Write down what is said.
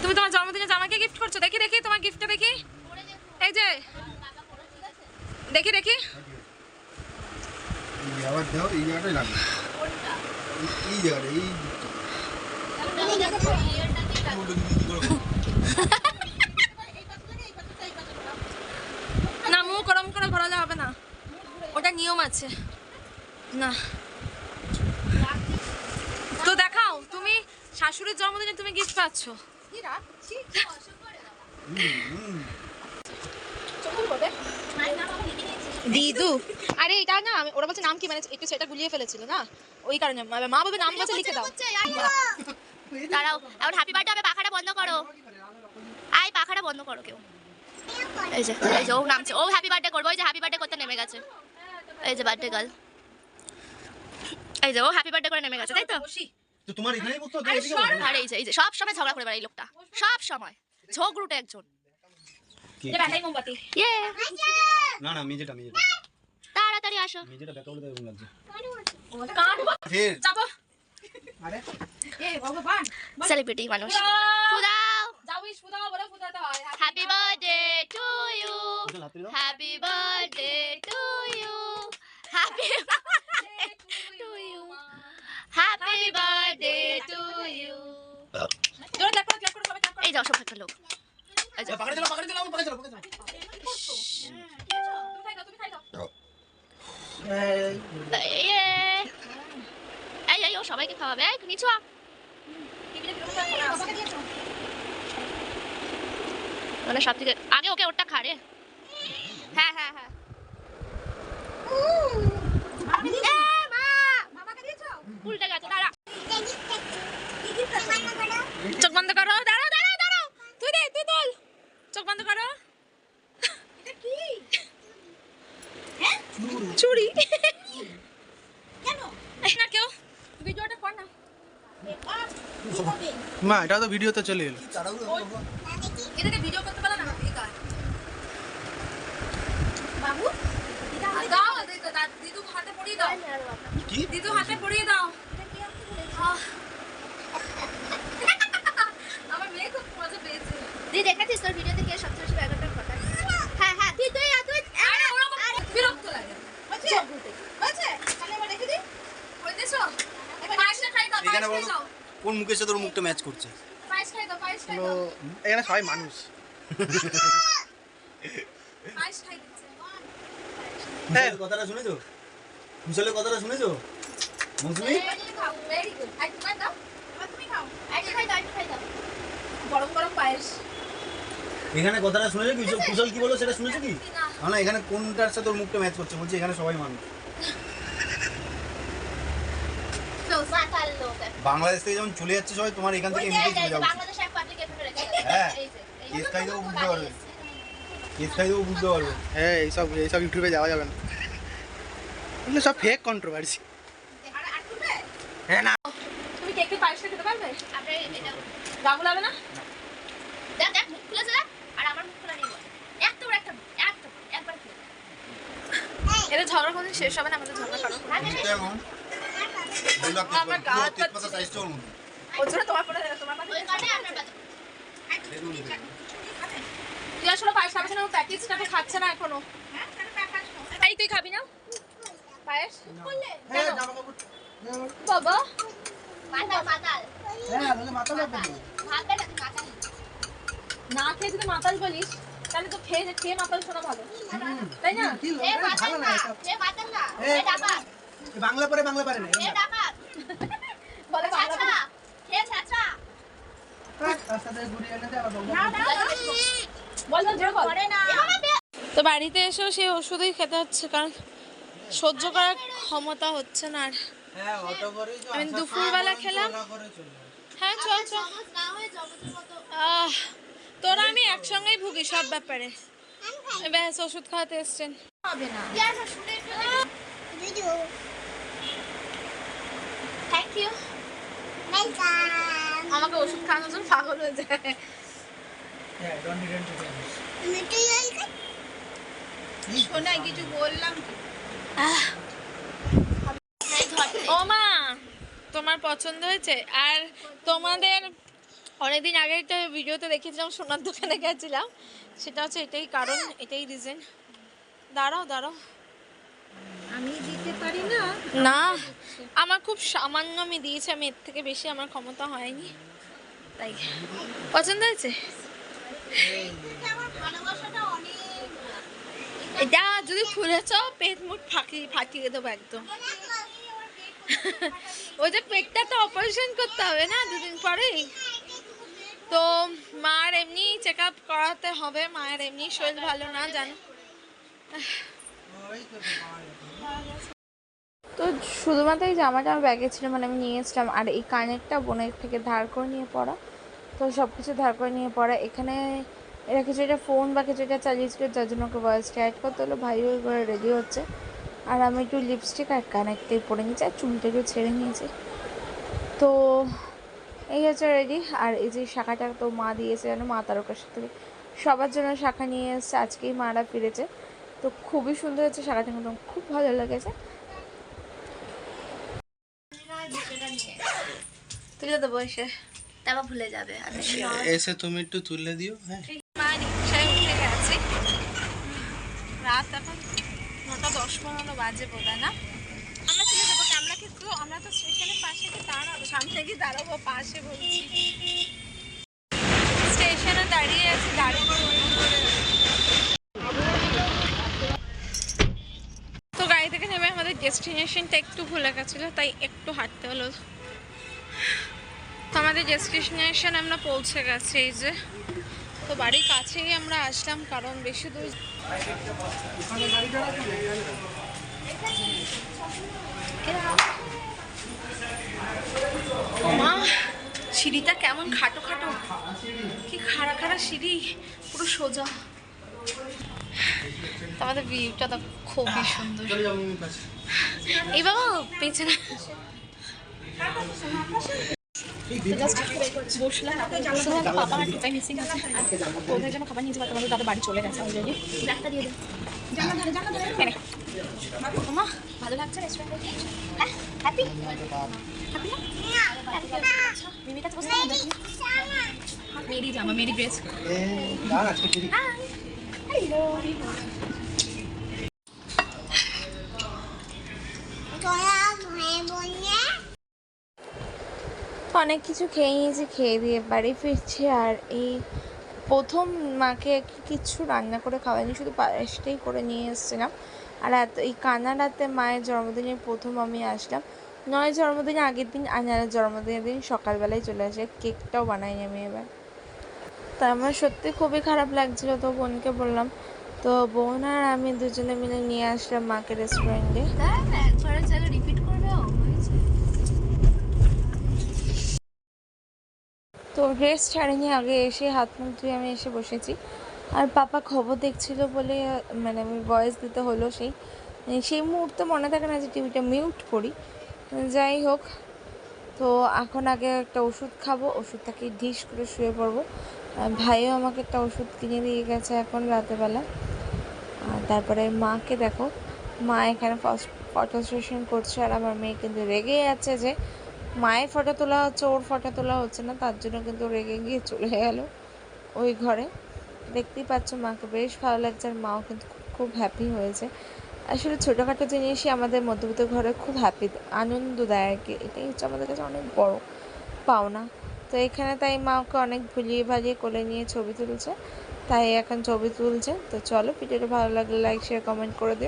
তুমি তোমার জন্মদিনে জামাকে গিফট করছো? দেখি দেখি তোমার গিফটটা দেখি। এই যে দেখি দেখি। আবার দাও, এই জায়গাটাই লাগবে। কোনটা? এই জায়গাটা, এই না, মুখ গরম করে ভরালে হবে না, ওটা নিয়ম আছে না। তো দেখাও, তুমি শাশুড়ির জন্মদিনে তুমি গিফট পাচ্ছ। দিদু, আরে এটা না, ওরা বলছে নাম কি, মানে একটু সেটা গুলিয়ে ফেলেছিল না, ওই কারণে মা বাবা নাম বলছে লিখে দাও। দাঁড়াও, এখন হ্যাপি বার্থডে হবে, পাখাটা বন্ধ করো। আই পাখাটা বন্ধ করো কেউ। এই যে ও নামছে, ও হ্যাপি বার্থডে করবে, ওই যে হ্যাপি বার্থডে করতে নেমে গেছে। এই যে বার্থডে গার্ল, এই যে ও হ্যাপি বার্থডে করে নেমে গেছে, তাই তো? তো তোমার এখানেই বসতো, তো এদিকে বসো। আরে এই যে সব সময় ঝগড়া করে বেড়ায় এই লোকটা, সব সময় ঝগড়ুটে একজন। মোমবাতি ইয়ে না না, মেজেটা তাড়াতাড়ি আসো। মেজেটা ব্যাক করে দাও, এরকম লাগছে। ফের যাবো। আরে এই ভগবান, সেলিব্রিটি মানুষ। ফুদাও, যাওই ফুদাও, বলে ফুদাতে হয়। Happy birthday to you, happy birthday to you, happy birthday to you, happy birthday to you. জোরে ক্ল্যাপ করো, ক্ল্যাপ করো, সবাই ক্ল্যাপ করো। এই যাও সব একটা লোক। পাকড়ে চলো, পাকড়ে চলো, পাকড়ে চলো, পাকড়ে চলো। তুমি খাই দাও। এই ও সবাইকে খাওয়াবে। এই নিচু আ, মানে সব থেকে আগে ওকে ওটা খারে। হ্যাঁ হ্যাঁ হ্যাঁ, উল্টে গেছে, দাঁড়া। চোখ বন্ধ করো, দাঁড়াও দাঁড়াও দাঁড়াও, তুই দে, তুই তোল, চোখ বন্ধ করো। এটা কি? হ্যাঁ চুড়ি। কেন না, কেউ ভিডিওটা কর না। মা এটা তো ভিডিওতে চলে এলো। এটাকে ভিডিও করতে পারো না, বেকার। বাবু দাও, দিদু হাতে পড়িয়ে দাও। কি? দিদু হাতে পড়িয়ে দাও। আমার মেয়ে খুব মজা পেয়েছে। তুই দেখেছিস তোর ভিডিওতে কে সবচেয়ে বেশি ব্যাগটা ফটায়? হ্যাঁ হ্যাঁ, তুই আরে ওরকম বিরক্ত লাগে। হচ্ছে হচ্ছে, তাহলে এবার রেখে দিই। হইতেছো? এবার পায়েসটা খাই দাও, এখানে পায়েস খাই বলো দাও, কোন মুখের সাথে ওর মুখটা ম্যাচ করছে। পায়েস খাই দাও, পায়েস খাই তো দাও, এখানে সবাই মানুষ। পায়েস খাই দিচ্ছে। হ্যাঁ, কথাটা শুনেছো? মুসলের কথাটা শুনেছো? মৌসুমি ভেরি গুড। আই তোমার দাও, এবার তুমি খাও। একটু খাই দাও। গরম গরম পায়েস। এখানে কথাটা শুনেছো কি? কুশল কি বলো সেটা শুনেছো কি? না, এখানে কোনটার সাথে ওর মুখটা ম্যাচ করছে, বলছে এখানে সবাই মানুষ। মাতাল লোক। বাংলাদেশ থেকে যখন চলে যাচ্ছে সবাই, তোমার এখান থেকে এমনিতেই চলে যাচ্ছে। বাংলাদেশে এক পাবলিক এফএম রেখে হ্যাঁ, এই যে কেস খাই দেবো, বুঝতে পারবে। কেস খাই দেবো, বুঝতে পারবে। হ্যাঁ এইসব ইউটিউবে যাওয়া যাবে না, এগুলো সব ফেক কন্ট্রোভার্সি। হ্যাঁ না, তুমি কেকের পায়েসটা খেতে পারবে? আপনি এটা গাবু লাগবে না? দেখ মুখ খুলেছে দেখ, আর আমার মুখ খোলা নেই। একবার খেয়ে। এদের ঝগড়া কোনদিন শেষ হবে না, আমাদের ঝগড়া কারো। কেমন? আমার গা হাত পা সাইজটা ওর মতো। ওর জন্য তোমার পরে তোমার পাশে ওই কাটে আপনার পাশে। তুই আসলে পায়েস খাবে না, ও প্যাকেজটাকে খাচ্ছে না এখনো। এই তুই খাবি না পায়েস? হ্যাঁ জামা কাপড় বাবা মাতাল। হ্যাঁ বলে মাথা লাগবে। ভাববে না তুই মাতাল। না খেয়ে যদি মাতাল বলিস, তাহলে তো খেয়ে মাতাল শোনা ভালো, তাই না? কি এ ভালো মাতাল না না, এসব। এ মাতাল না, এ, এ ডাকাত, বাংলা পারে না এ ডাকাত। বলে বাংলা ছাছড়া, এ ছাছড়া। রাস্তা থেকে ঘুরে এনে দেওয়া বলবো। বল বল জোরে বল। করে না। তো বাড়িতে এসেও সেই ওষুধই খেতে হচ্ছে, কারণ সহ্য করার ক্ষমতা হচ্ছে না আর। হ্যাঁ অটো করে আমি দুপুরবেলা খেলাম। হ্যাঁ চল চল। জমজ না হয়ে জমজের মতো। তোরা আমি একসঙ্গেই ভুগি সব ব্যাপারে। ব্যাস ওষুধ খাওয়াতে এসছেন। হবে না। ইয়ার শুনে ভিডিও। Thank you. আমাকে ওষুধ খাওয়ানোর জন্য পাগল হয়ে যায়। হ্যাঁ ডোন্ট নিড টু শোনা কিছু বললাম কি? এই ধর। ও মা, তোমার পছন্দ হয়েছে? আর তোমাদের অনেকদিন আগে একটা ভিডিওতে দেখেছিলাম সোনার দোকানে গেছিলাম, সেটা হচ্ছে এটাই কারণ, এটাই রিজন। দাঁড়াও দাঁড়াও, আমি দিতে পারি না। না আমার খুব সামান্য আমি দিয়েছি, আমি এর থেকে বেশি আমার ক্ষমতা হয়নি, তাই। পছন্দ হয়েছে? এটা যদি খুলেছ পেট মুখ ফাটিয়ে দেবো একদম। ওই যে পেটটা তো অপারেশন করতে হবে না দুদিন পরেই, তো মার এমনি চেক আপ করাতে হবে, মায়ের এমনি শরীর ভালো না জানো তো। শুধুমাত্র এই জামাটা আমার ব্যাগে ছিল, মানে আমি নিয়ে এসেছিলাম, আর এই কানেরটা বোনের থেকে ধার করে নিয়ে পড়া, তো সব কিছু ধার করে নিয়ে পড়া। এখানে এরা কিছু একটা ফোন বা কিছু একটা চালিয়েছিল, যার জন্য ওকে ভয়েসটা অ্যাড করতে হলো। ভাই ওই করে রেডি হচ্ছে, আর আমি একটু লিপস্টিক আর কানেরটাই পরে নিয়েছি, আর চুলটা একটু ছেড়ে নিয়েছি। তো এই হচ্ছে রেডি। আর এই যে শাখাটা তো মা দিয়েছে, যেন মা তারকার থেকে সবার জন্য শাখা নিয়ে এসেছে, আজকেই মারা ফিরেছে, তো খুবই সুন্দর হচ্ছে শাখাটা, কিন্তু খুব ভালো লেগেছে। তুলে দেবো এসে, তারপর ভুলে যাবে। এসে তুমি একটু তুলে দিও। হ্যাঁ, মা রিক্সায় উঠে গেছে, রাত এখন 9:10-15 বাজে বোধ হয় না। আমরা চলে যাবো, আমরা কিন্তু আমরা তো স্টেশনের পাশে গিয়ে দাঁড়াবো, সামনে গিয়ে দাঁড়াবো, পাশে বলছি স্টেশনে দাঁড়িয়ে আছি, গাড়ি তো গাড়ি থেকে নেমে আমাদের ডেস্টিনেশনটা একটু ভুলে গেছিলো, তাই একটু হাঁটতে হলো। তো আমাদের ডেস্টিনেশন আমরা পৌঁছে গেছি, এই যে। তো বাড়ির কাছেই আমরা আসলাম, কারণ বেশি দূর মা। সিঁড়িটা কেমন খাটো খাটো, কি খাড়া খাড়া সিঁড়ি, পুরো সোজা। তো আমাদের ভিউটা তো খুবই সুন্দর। এই বাবা পেছনে বসলাম, পাপা আর টিপাই মিসিং আছে, ওদের জন্য খাবার নিয়েছি, তোমাদের দাদা বাড়ি চলে গেছে অলরেডি। ব্যাগটা দিয়ে দেন, মা ভালো লাগছে রেস্টুরেন্টে? হ্যাপি হ্যাপি না? মিমির কাছে বসে মেরি জামা, মেরি ড্রেস। অনেক কিছু খেয়ে নিয়েছি, খেয়ে দিয়ে বাড়ি ফিরছি। আর এই প্রথম মাকে কিছু রান্না করে খাওয়াইনি, শুধু পায়েসটাই করে নিয়ে এসেছিলাম। আর এই কানাডাতে মায়ের জন্মদিনের প্রথম আমি আসলাম, নয় জন্মদিনের আগের দিন, আনারের জন্মদিনের দিন সকালবেলায় চলে আসে, কেকটাও বানাইনি আমি এবার। তা আমার সত্যি খুবই খারাপ লাগছিলো, তো বোনকে বললাম, তো বোন আর আমি দুজনে মিলে নিয়ে আসলাম মাকে রেস্টুরেন্টে। তো ড্রেস ছাড়িনি, আগে এসে হাত মুখ ধুয়ে আমি এসে বসেছি। আর পাপা খবর দেখছিল বলে মানে আমি ভয়েস দিতে হলো, সেই মুহূর্তে মনে থাকে না যে টিভিটা মিউট করি। যাই হোক, তো এখন আগে একটা ওষুধ খাবো, ওষুধটাকে ঢিস করে শুয়ে পড়বো। ভাইও আমাকে একটা ওষুধ কিনে দিয়ে গেছে এখন রাতেবেলা। আর তারপরে মাকে দেখো, মা এখানে ফটো সেশন করছে, আর আমার মেয়ে কিন্তু রেগে যাচ্ছে যে মায়ের ফটো তোলা হচ্ছে, ওর ফটো তোলা হচ্ছে না, তার জন্য কিন্তু রেগে গিয়ে চলে গেল ওই ঘরে। দেখতেই পাচ্ছ মাকে বেশ ভালো লাগছে, আর মাও কিন্তু খুব হ্যাপি হয়েছে। আসলে ছোটোখাটো জিনিসই আমাদের মধ্যবিত্ত ঘরে খুব হ্যাপি, আনন্দ দেয় আর কি, এটাই হচ্ছে আমাদের কাছে অনেক বড় পাওনা। তো এখানে তাই মা ওকে অনেক ভুলিয়ে ভালিয়ে কোলে নিয়ে ছবি তুলছে, তাই এখন ছবি তুলছে। তো চলো, ভিডিওটা ভালো লাগলে লাইক শেয়ার কমেন্ট করে দিও।